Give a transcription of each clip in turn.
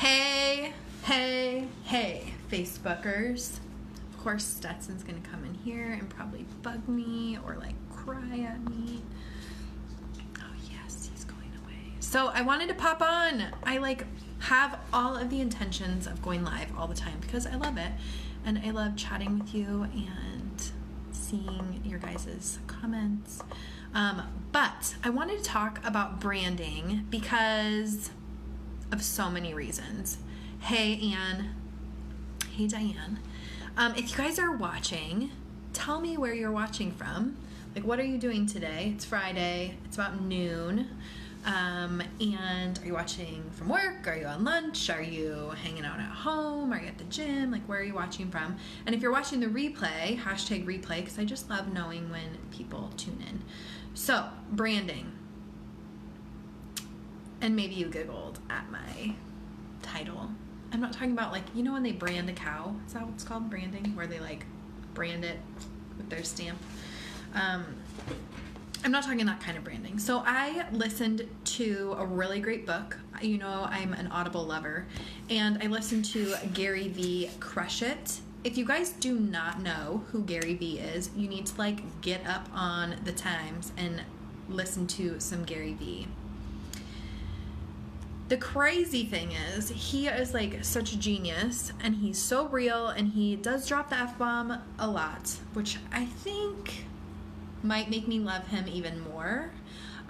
Hey, Facebookers. Of course, Stetson's gonna come in here and probably bug me or like cry at me. Oh yes, he's going away. So I wanted to pop on. I have all of the intentions of going live all the time because I love it. And I love chatting with you and seeing your guys' comments. But I wanted to talk about branding because of so many reasons. Hey, Anne. Hey, Diane. If you guys are watching, tell me where you're watching from. Like, what are you doing today? It's Friday. It's about noon. And are you watching from work? Are you on lunch? Are you hanging out at home? Are you at the gym? Like, where are you watching from? And if you're watching the replay, hashtag replay, because I just love knowing when people tune in. So, branding. And maybe you giggled at my title. I'm not talking about, like, you know when they brand a cow? Is that what's called, branding? Where they, like, brand it with their stamp. I'm not talking that kind of branding. So I listened to a really great book. You know, I'm an Audible lover. And I listened to Gary Vee, Crush It. If you guys do not know who Gary Vee is, you need to, like, get up on the times and listen to some Gary Vee. The crazy thing is, he is like such a genius, and he's so real, and he does drop the F-bomb a lot, which I think might make me love him even more.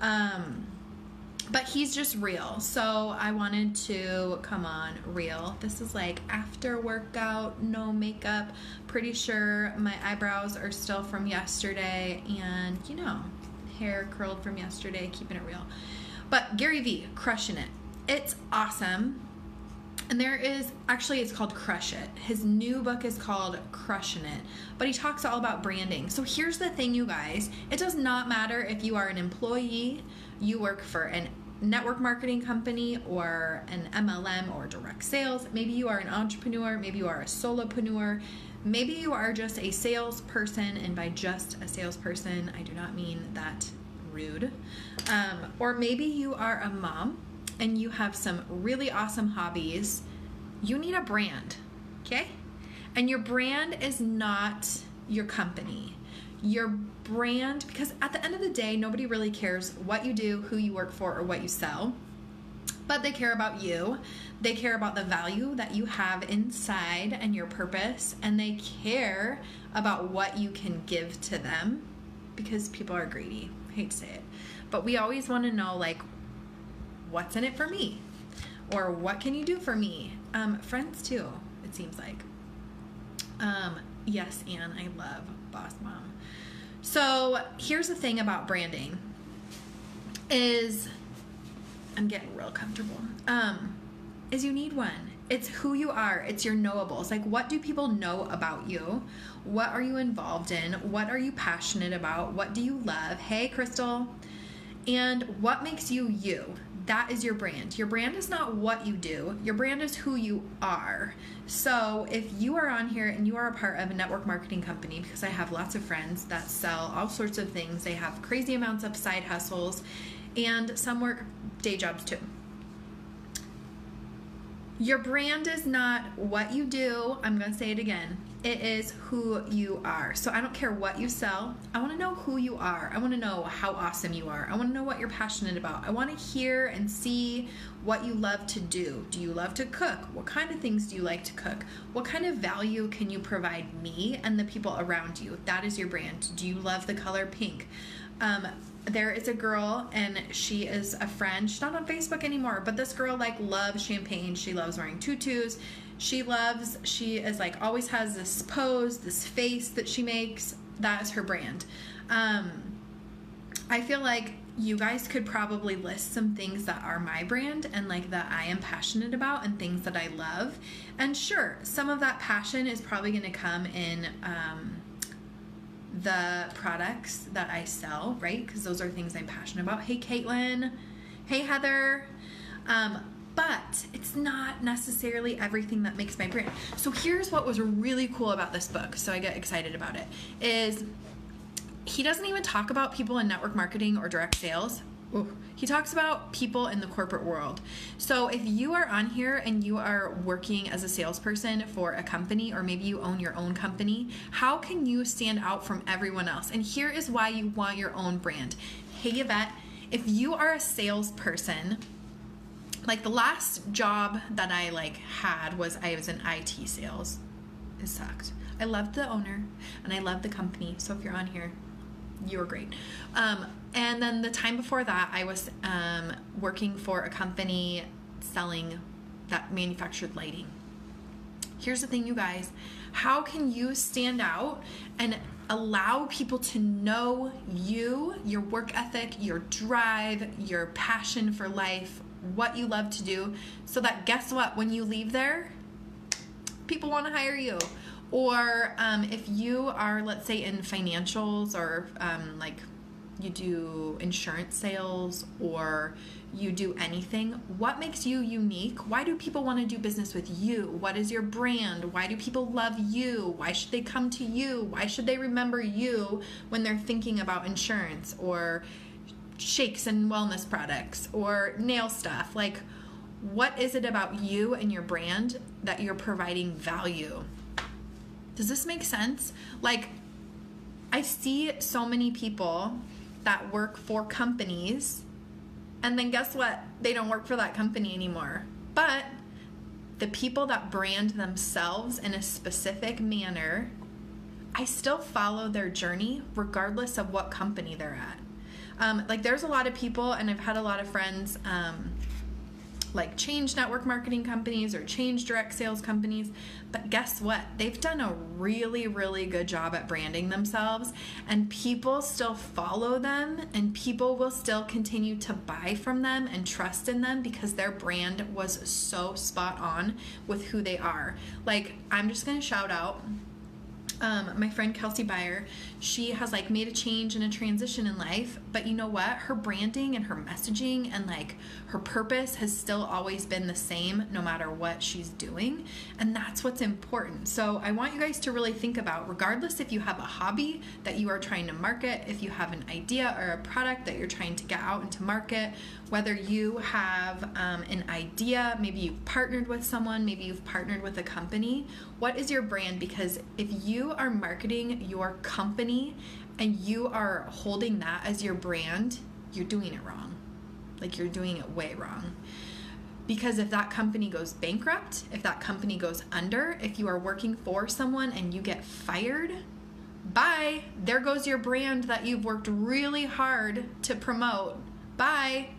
But he's just real, so I wanted to come on real. This is like after workout, no makeup, pretty sure my eyebrows are still from yesterday, and you know, hair curled from yesterday, keeping it real. But Gary Vee, crushing it. It's awesome. And there is, actually it's called Crush It. His new book is called Crushing It. But he talks all about branding. So here's the thing, you guys. It does not matter if you are an employee, you work for a network marketing company or an MLM or direct sales. Maybe you are an entrepreneur. Maybe you are a solopreneur. Maybe you are just a salesperson. And by just a salesperson, I do not mean that rude. Or maybe you are a mom and you have some really awesome hobbies. You need a brand, okay? And your brand is not your company. Your brand, because at the end of the day, nobody really cares what you do, who you work for, or what you sell, but they care about you. They care about the value that you have inside and your purpose, and they care about what you can give to them, because people are greedy. I hate to say it, but we always want to know, like, what's in it for me? Or what can you do for me? Friends too, it seems like. Yes, Anne, I love Boss Mom. So here's the thing about branding is, I'm getting real comfortable, is you need one. It's who you are. It's your knowables. Like, what do people know about you? What are you involved in? What are you passionate about? What do you love? Hey, Crystal. And what makes you you? That is your brand. Your brand is not what you do. Your brand is who you are. So if you are on here and you are a part of a network marketing company, because I have lots of friends that sell all sorts of things. They have crazy amounts of side hustles, and some work day jobs too. Your brand is not what you do. I'm going to say it again. It is who you are. So I don't care what you sell. I want to know who you are. I want to know how awesome you are. I want to know what you're passionate about. I want to hear and see what you love to do. Do you love to cook? What kind of things do you like to cook? What kind of value can you provide me and the people around you? That is your brand. Do you love the color pink? There is a girl, and she is a friend. She's not on Facebook anymore, but this girl, like, loves champagne. She loves wearing tutus. She is like, always has this pose, this face that she makes. That is her brand. I feel like you guys could probably list some things that are my brand and, like, that I am passionate about and things that I love. And sure, some of that passion is probably going to come in the products that I sell, right? Because those are things I'm passionate about. Hey, Caitlin. Hey, Heather. But it's not necessarily everything that makes my brand. So here's what was really cool about this book, so I get excited about it, is he doesn't even talk about people in network marketing or direct sales He talks about people in the corporate world. So if you are on here and you are working as a salesperson for a company, or maybe you own your own company, how can you stand out from everyone else? And here is why you want your own brand. Hey Yvette, if you are a salesperson, like the last job that I had was I was in IT sales. It sucked. I loved the owner and I loved the company. So if you're on here, you were great. And then the time before that, I was working for a company selling that manufactured lighting. Here's the thing, you guys. How can you stand out and allow people to know you, your work ethic, your drive, your passion for life, what you love to do, so that guess what? When you leave there, people want to hire you. Or if you are, let's say, in financials, or you do insurance sales, or you do anything, what makes you unique? Why do people want to do business with you? What is your brand? Why do people love you? Why should they come to you? Why should they remember you when they're thinking about insurance or shakes and wellness products or nail stuff? Like, what is it about you and your brand that you're providing value? Does this make sense? Like, I see so many people that work for companies, and then guess what? They don't work for that company anymore. But the people that brand themselves in a specific manner, I still follow their journey regardless of what company they're at. There's a lot of people, and I've had a lot of friends change network marketing companies or change direct sales companies, but guess what? They've done a really, really good job at branding themselves, and people still follow them, and people will still continue to buy from them and trust in them because their brand was so spot on with who they are. I'm just gonna shout out my friend Kelsey Beyer. She has made a change and a transition in life, but you know what? Her branding and her messaging and her purpose has still always been the same no matter what she's doing, and that's what's important. So I want you guys to really think about, regardless if you have a hobby that you are trying to market, if you have an idea or a product that you're trying to get out into market, whether you have an idea, maybe you've partnered with someone, maybe you've partnered with a company, what is your brand? Because if you are marketing your company and you are holding that as your brand, you're doing it wrong. You're doing it way wrong. Because if that company goes bankrupt, if that company goes under, if you are working for someone and you get fired, bye. There goes your brand that you've worked really hard to promote. Bye.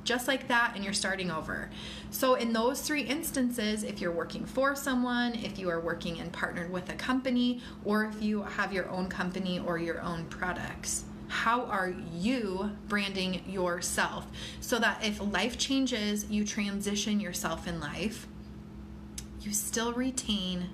Just like that, and you're starting over. So in those three instances, if you're working for someone, if you are working and partnered with a company, or if you have your own company or your own products, how are you branding yourself so that if life changes, you transition yourself in life, you still retain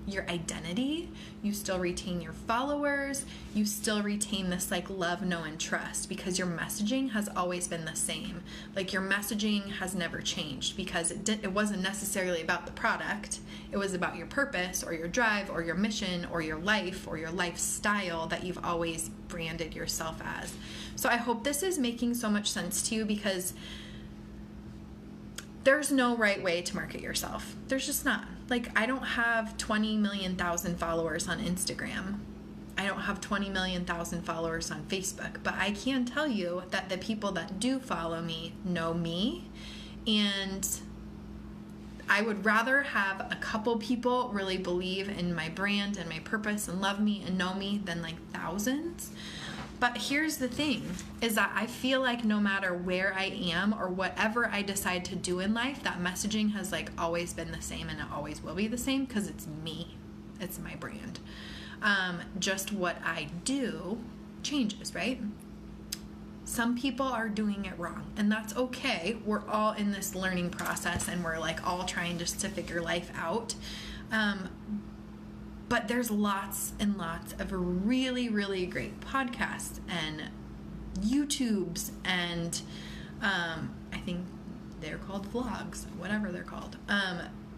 your identity, you still retain your followers, you still retain this love, know, and trust, because your messaging has always been the same. Your messaging has never changed, because it wasn't necessarily about the product. It was about your purpose or your drive or your mission or your life or your lifestyle that you've always branded yourself as. So I hope this is making so much sense to you, because there's no right way to market yourself. There's just not. I don't have 20 million followers on Instagram. I don't have 20 million followers on Facebook, but I can tell you that the people that do follow me know me, and I would rather have a couple people really believe in my brand and my purpose and love me and know me than thousands. But here's the thing, is that I feel no matter where I am or whatever I decide to do in life, that messaging has always been the same, and it always will be the same, because it's me. It's my brand. Just what I do changes, right? Some people are doing it wrong, and that's okay. We're all in this learning process, and we're all trying just to figure life out. But there's lots and lots of really, really great podcasts and YouTubes, and I think they're called vlogs, whatever they're called.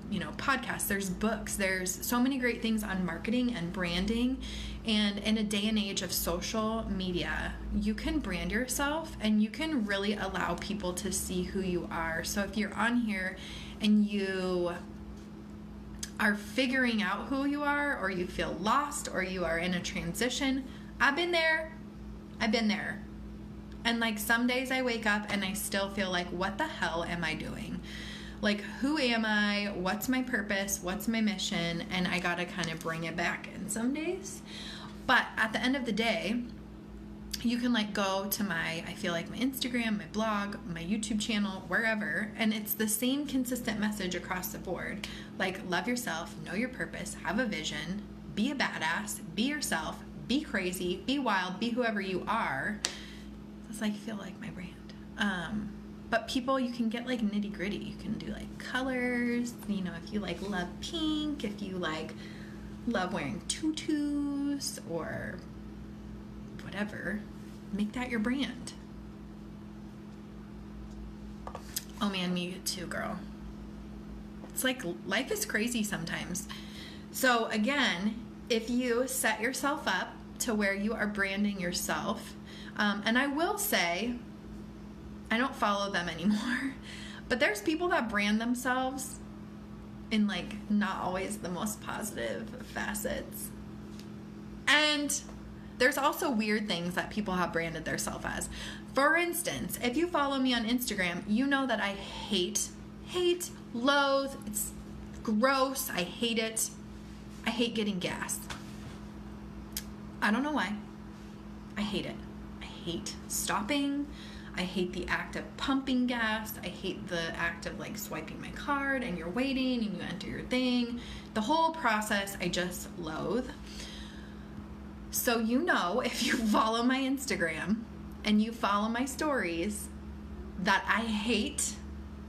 podcasts, there's books, there's so many great things on marketing and branding. And in a day and age of social media, you can brand yourself and you can really allow people to see who you are. So if you're on here and you are figuring out who you are, or you feel lost, or you are in a transition, I've been there. And like some days I wake up and I still feel like, what the hell am I doing? Like, who am I? What's my purpose? What's my mission? And I gotta kind of bring it back in some days. But at the end of the day, you can like go to my Instagram, my blog, my YouTube channel, wherever, and it's the same consistent message across the board. Like, love yourself, know your purpose, have a vision, be a badass, be yourself, be crazy, be wild, be whoever you are. It's like, feel like my brand. But people, you can get like nitty gritty. You can do like colors, if you like love pink, if you like love wearing tutus or whatever, make that your brand. Oh man, me too, girl. It's like life is crazy sometimes. So again, if you set yourself up to where you are branding yourself, and I will say, I don't follow them anymore, but there's people that brand themselves in like not always the most positive facets. And there's also weird things that people have branded themselves as. For instance, if you follow me on Instagram, you know that I hate, loathe, it's gross, I hate it. I hate getting gas. I don't know why. I hate it. I hate stopping. I hate the act of pumping gas. I hate the act of like swiping my card and you're waiting and you enter your thing. The whole process I just loathe. So if you follow my Instagram and you follow my stories, that I hate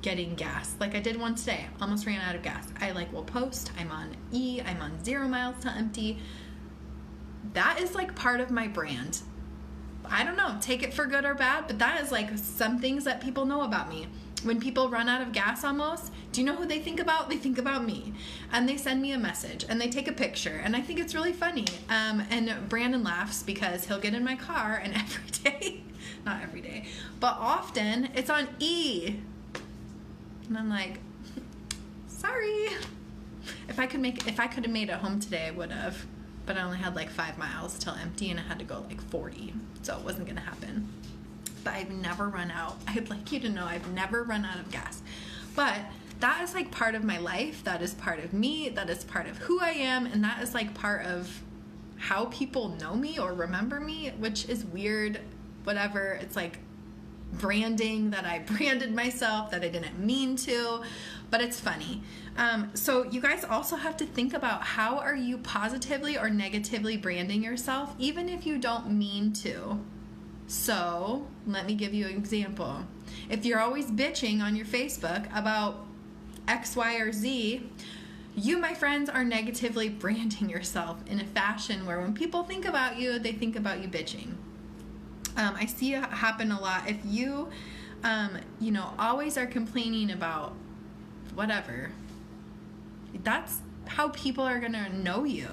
getting gas. Like I did one today, almost ran out of gas. I will post, I'm on E, I'm on 0 miles to empty. That is like part of my brand. I don't know, take it for good or bad, but that is like some things that people know about me. When people run out of gas almost, do you know who they think about? They think about me. And they send me a message and they take a picture. And I think it's really funny. And Brandon laughs because he'll get in my car and every day, not every day, but often it's on E. And I'm like, sorry. If I could have made it home today, I would have. But I only had like 5 miles till empty and I had to go like 40. So it wasn't gonna happen. But I've never run out. I'd like you to know I've never run out of gas. But that is like part of my life. That is part of me. That is part of who I am. And that is like part of how people know me or remember me, which is weird, whatever. It's like branding that I branded myself that I didn't mean to, but it's funny. So you guys also have to think about how are you positively or negatively branding yourself, even if you don't mean to. So let me give you an example. If you're always bitching on your Facebook about X, Y, or Z, you, my friends, are negatively branding yourself in a fashion where when people think about you, they think about you bitching. I see it happen a lot. If you, always are complaining about whatever, that's how people are going to know you.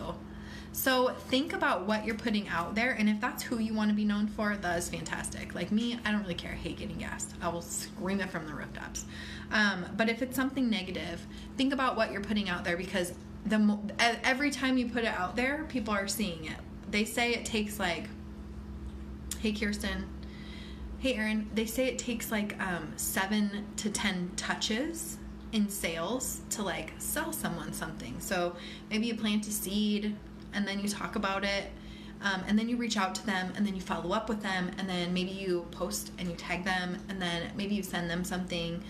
So think about what you're putting out there, and if that's who you want to be known for, that is fantastic. Like me, I don't really care. I hate getting gas. I will scream it from the rooftops. But if it's something negative, think about what you're putting out there, because every time you put it out there, people are seeing it. They say it takes like, hey Kirsten, hey Erin, they say it takes like 7 to 10 touches in sales to like sell someone something. So maybe you plant a seed and then you talk about it, and then you reach out to them and then you follow up with them, and then maybe you post and you tag them, and then maybe you send them something.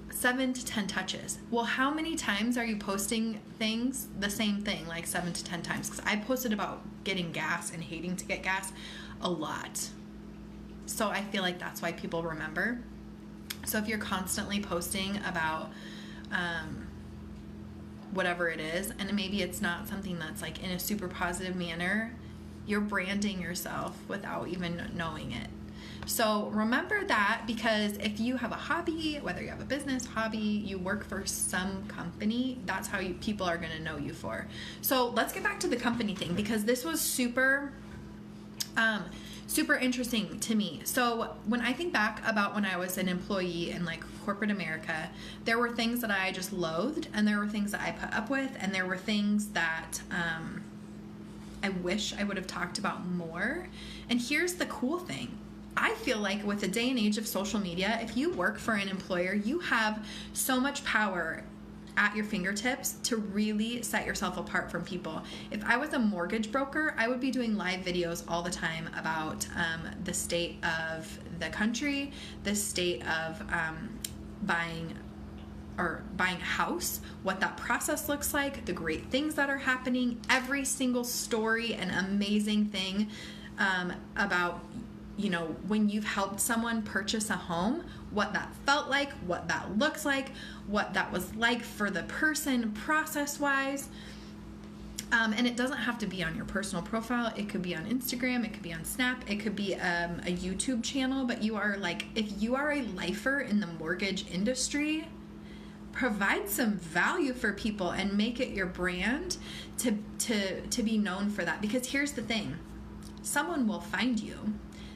7 to 10 touches. Well, how many times are you posting things, the same thing, like 7 to 10 times? Because I posted about getting gas and hating to get gas a lot. So I feel like that's why people remember. So if you're constantly posting about whatever it is, and maybe it's not something that's like in a super positive manner, you're branding yourself without even knowing it. So remember that, because if you have a hobby, whether you have a business, hobby, you work for some company, that's how people are going to know you for. So let's get back to the company thing, because this was super interesting to me. So when I think back about when I was an employee in like corporate America, there were things that I just loathed, and there were things that I put up with, and there were things that I wish I would have talked about more. And here's the cool thing. I feel like with the day and age of social media, if you work for an employer, you have so much power at your fingertips to really set yourself apart from people. If I was a mortgage broker, I would be doing live videos all the time about the state of the country, the state of buying a house, what that process looks like, the great things that are happening, every single story and amazing thing about, you know, when you've helped someone purchase a home, what that felt like, what that looks like, what that was like for the person process-wise. And it doesn't have to be on your personal profile. It could be on Instagram. It could be on Snap. It could be a YouTube channel. But you are like, if you are a lifer in the mortgage industry, provide some value for people and make it your brand to be known for that. Because here's the thing. Someone will find you.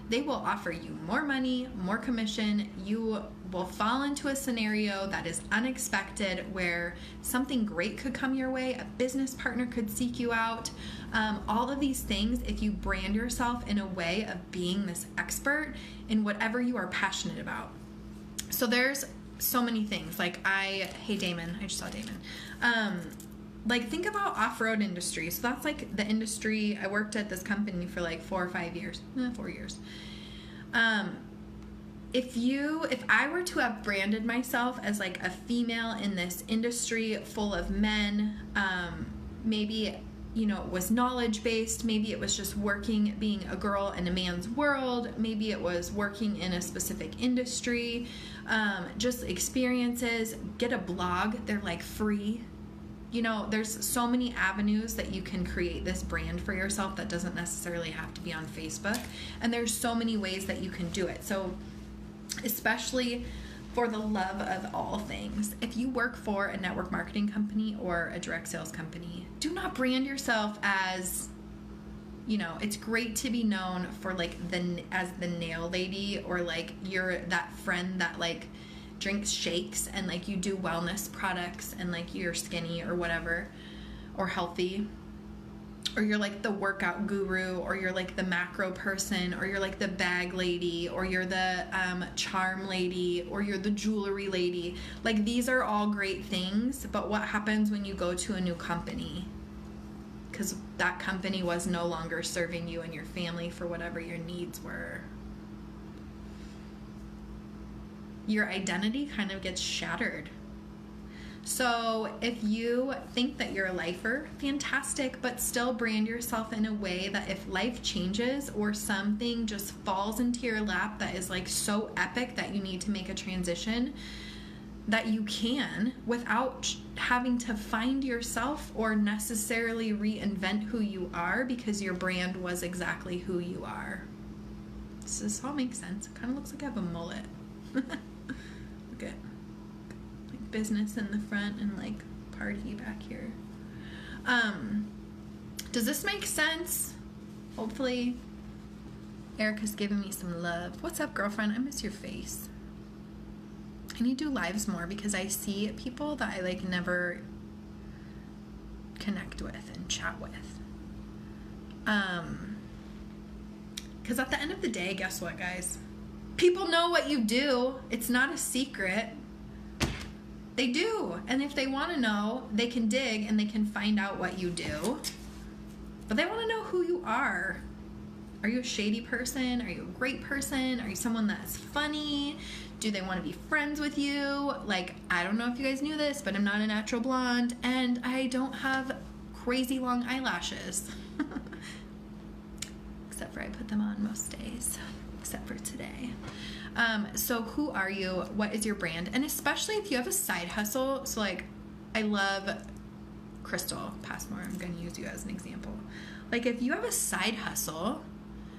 They will offer you more money, more commission. You will fall into a scenario that is unexpected, where something great could come your way. A business partner could seek you out. All of these things, if you brand yourself in a way of being this expert in whatever you are passionate about. So there's so many things. Like hey Damon, I just saw Damon. Like, think about off-road industry. So that's like the industry. I worked at this company for like 4 or 5 years. 4 years. If I were to have branded myself as like a female in this industry full of men, maybe, you know, it was knowledge-based. Maybe it was just working, being a girl in a man's world. Maybe it was working in a specific industry. Just experiences. Get a blog. They're like free. You know, there's so many avenues that you can create this brand for yourself that doesn't necessarily have to be on Facebook. And there's so many ways that you can do it. So especially for the love of all things, if you work for a network marketing company or a direct sales company, do not brand yourself as, you know, it's great to be known for like as the nail lady, or like you're that friend that like drinks shakes and like you do wellness products and like you're skinny or whatever, or healthy, or you're like the workout guru, or you're like the macro person, or you're like the bag lady, or you're the charm lady, or you're the jewelry lady. Like, these are all great things, but what happens when you go to a new company? Because that company was no longer serving you and your family for whatever your needs were. Your identity kind of gets shattered. So if you think that you're a lifer, fantastic, but still brand yourself in a way that if life changes or something just falls into your lap that is like so epic that you need to make a transition, that you can, without having to find yourself or necessarily reinvent who you are, because your brand was exactly who you are. Does this all make sense? It kind of looks like I have a mullet. Look at like business in the front and like party back here. Does this make sense? Hopefully. Erica's giving me some love. What's up, girlfriend? I miss your face. I need to do lives more because I see people that I like never connect with and chat with. Because at the end of the day, guess what, guys? People know what you do. It's not a secret. They do. And if they want to know, they can dig and they can find out what you do. But they want to know who you are. Are you a shady person? Are you a great person? Are you someone that's funny? Do they want to be friends with you? Like, I don't know if you guys knew this, but I'm not a natural blonde and I don't have crazy long eyelashes. Except for I put them on most days, except for today. So who are you? What is your brand? And especially if you have a side hustle. So like, I love Crystal Passmore. I'm going to use you as an example. Like, if you have a side hustle,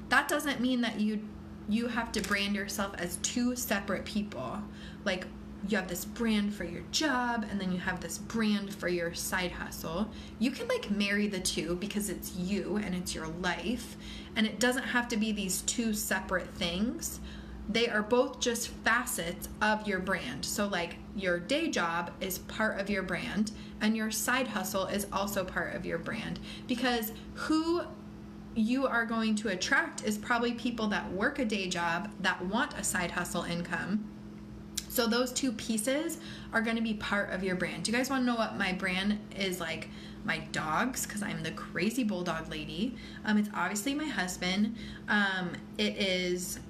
that doesn't mean that you you have to brand yourself as two separate people. Like, you have this brand for your job, and then you have this brand for your side hustle. You can like marry the two because it's you and it's your life, and it doesn't have to be these two separate things. They are both just facets of your brand. So like your day job is part of your brand, and your side hustle is also part of your brand, because who you are going to attract is probably people that work a day job that want a side hustle income. So those two pieces are going to be part of your brand. Do you guys want to know what my brand is? Like my dogs, because I'm the crazy bulldog lady. It's obviously my husband. It is,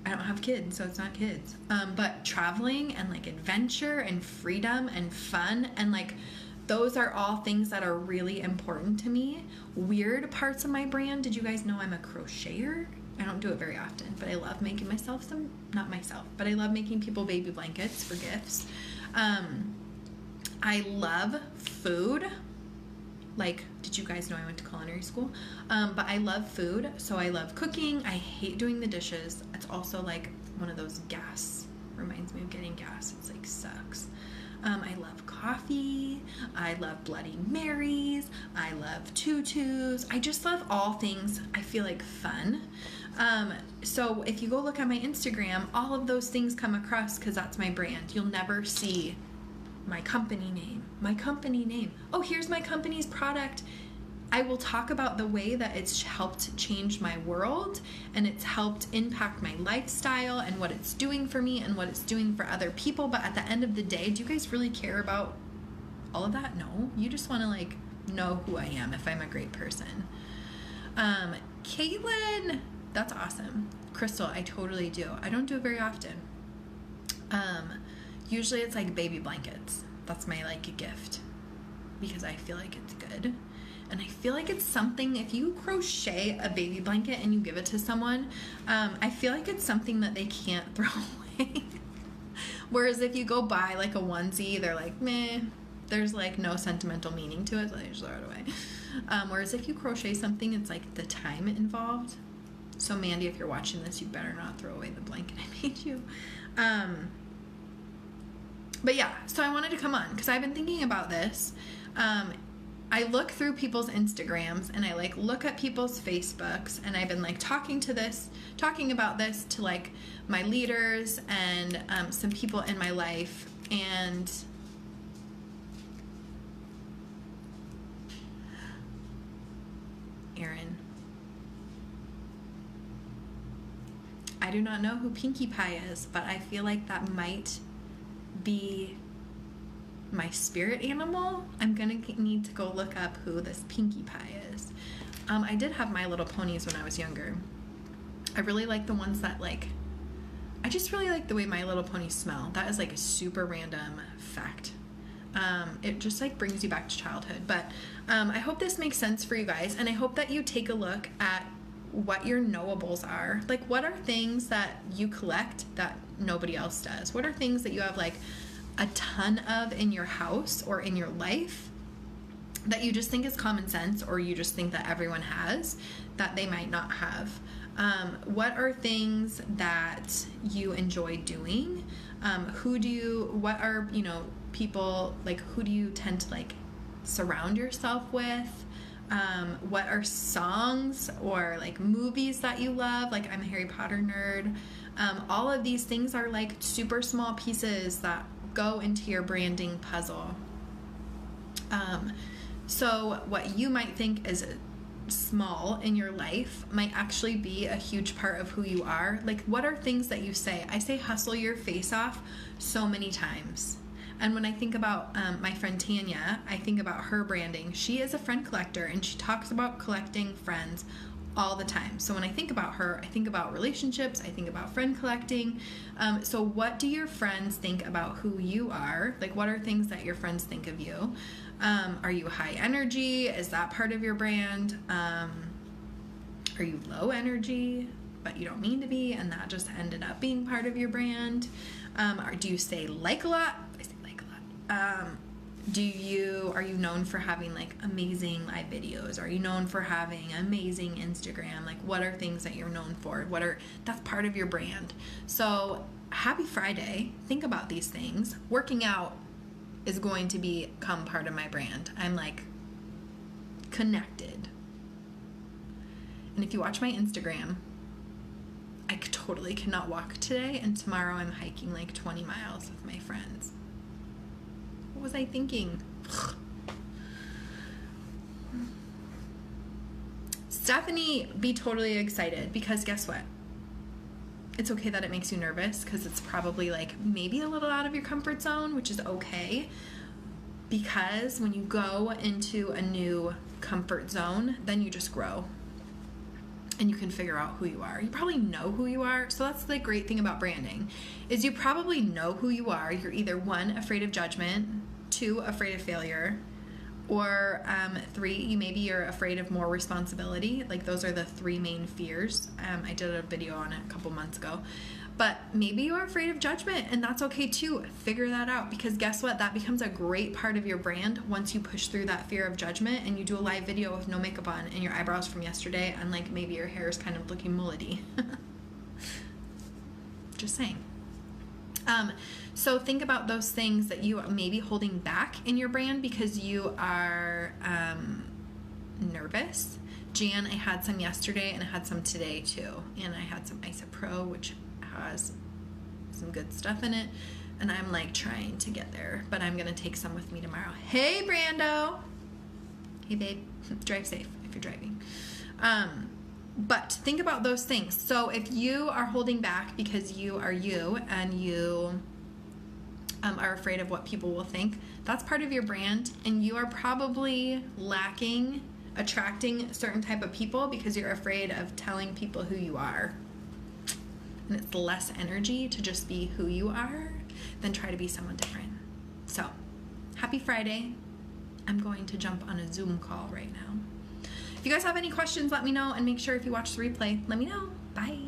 I don't have kids, so it's not kids. But traveling and like adventure and freedom and fun, and like those are all things that are really important to me. Weird parts of my brand. Did you guys know I'm a crocheter? I don't do it very often, but I love making myself some, not myself, but I love making people baby blankets for gifts. I love food. Like, did you guys know I went to culinary school? But I love food, so I love cooking. I hate doing the dishes. It's also like one of those gas, reminds me of getting gas. It's like sucks. I love coffee. I love Bloody Marys. I love tutus. I just love all things I feel like fun. So if you go look at my Instagram, all of those things come across because that's my brand. You'll never see my company name. My company name. Oh, here's my company's product. I will talk about the way that it's helped change my world, and it's helped impact my lifestyle and what it's doing for me and what it's doing for other people. But at the end of the day, do you guys really care about all of that? No. You just want to like know who I am, if I'm a great person. Caitlin, that's awesome. Crystal, I totally do. I don't do it very often. Usually it's like baby blankets. That's my like gift, because I feel like it's good. And I feel like it's something, if you crochet a baby blanket and you give it to someone, I feel like it's something that they can't throw away. Whereas if you go buy like a onesie, they're like, meh, there's like no sentimental meaning to it, so they just throw it away. Whereas if you crochet something, it's like the time involved. So Mandy, if you're watching this, you better not throw away the blanket I made you. But yeah, so I wanted to come on because I've been thinking about this. I look through people's Instagrams and I like look at people's Facebooks, and I've been like talking about this to like my leaders and some people in my life. And Aaron, I do not know who Pinkie Pie is, but I feel like that might be my spirit animal. I'm gonna need to go look up who this Pinkie Pie is. I did have My Little Ponies when I was younger. I really like the ones that like, I just really like the way My Little Ponies smell. That is like a super random fact. It just like brings you back to childhood. But I hope this makes sense for you guys, and I hope that you take a look at what your knowables are. Like, what are things that you collect that nobody else does? What are things that you have like a ton of in your house or in your life that you just think is common sense, or you just think that everyone has that they might not have? What are things that you enjoy doing? What are, people, like, who do you tend to like surround yourself with? What are songs or like movies that you love? Like, I'm a Harry Potter nerd. All of these things are like super small pieces that go into your branding puzzle. So what you might think is small in your life might actually be a huge part of who you are. Like, what are things that you say? I say hustle your face off so many times. And when I think about my friend Tanya, I think about her branding. She is a friend collector, and she talks about collecting friends all the time. So when I think about her, I think about relationships, I think about friend collecting. So what do your friends think about who you are? Like, what are things that your friends think of you? Are you high energy? Is that part of your brand? Are you low energy, but you don't mean to be, and that just ended up being part of your brand? Or do you say like a lot? I say like a lot. Are you known for having like amazing live videos? Are you known for having amazing Instagram? Like, what are things that you're known for? That's part of your brand. So happy Friday. Think about these things. Working out is going to become part of my brand. I'm like connected. And if you watch my Instagram, I totally cannot walk today, and tomorrow I'm hiking like 20 miles with my friends. What was I thinking? Stephanie, be totally excited, because guess what? It's okay that it makes you nervous, because it's probably like maybe a little out of your comfort zone, which is okay, because when you go into a new comfort zone, then you just grow. And you can figure out who you are. You probably know who you are. So that's the great thing about branding, is you probably know who you are. You're either 1, afraid of judgment, 2, afraid of failure, or 3, you're afraid of more responsibility. Like, those are the 3 main fears. I did a video on it a couple months ago. But maybe you're afraid of judgment, and that's okay too. Figure that out, because guess what? That becomes a great part of your brand once you push through that fear of judgment and you do a live video with no makeup on and your eyebrows from yesterday, and like maybe your hair is kind of looking mullety. Just saying. So think about those things that you may be holding back in your brand because you are nervous. Jan, I had some yesterday and I had some today too. And I had some Isopro, which has some good stuff in it, and I'm like trying to get there, but I'm gonna take some with me tomorrow. Hey Brando. Hey babe, drive safe if you're driving. But think about those things. So if you are holding back because you are you and you are afraid of what people will think, that's part of your brand, and you are probably lacking attracting certain type of people because you're afraid of telling people who you are. And it's less energy to just be who you are than try to be someone different. So, happy Friday. I'm going to jump on a Zoom call right now. If you guys have any questions, let me know, and make sure if you watch the replay, let me know. Bye.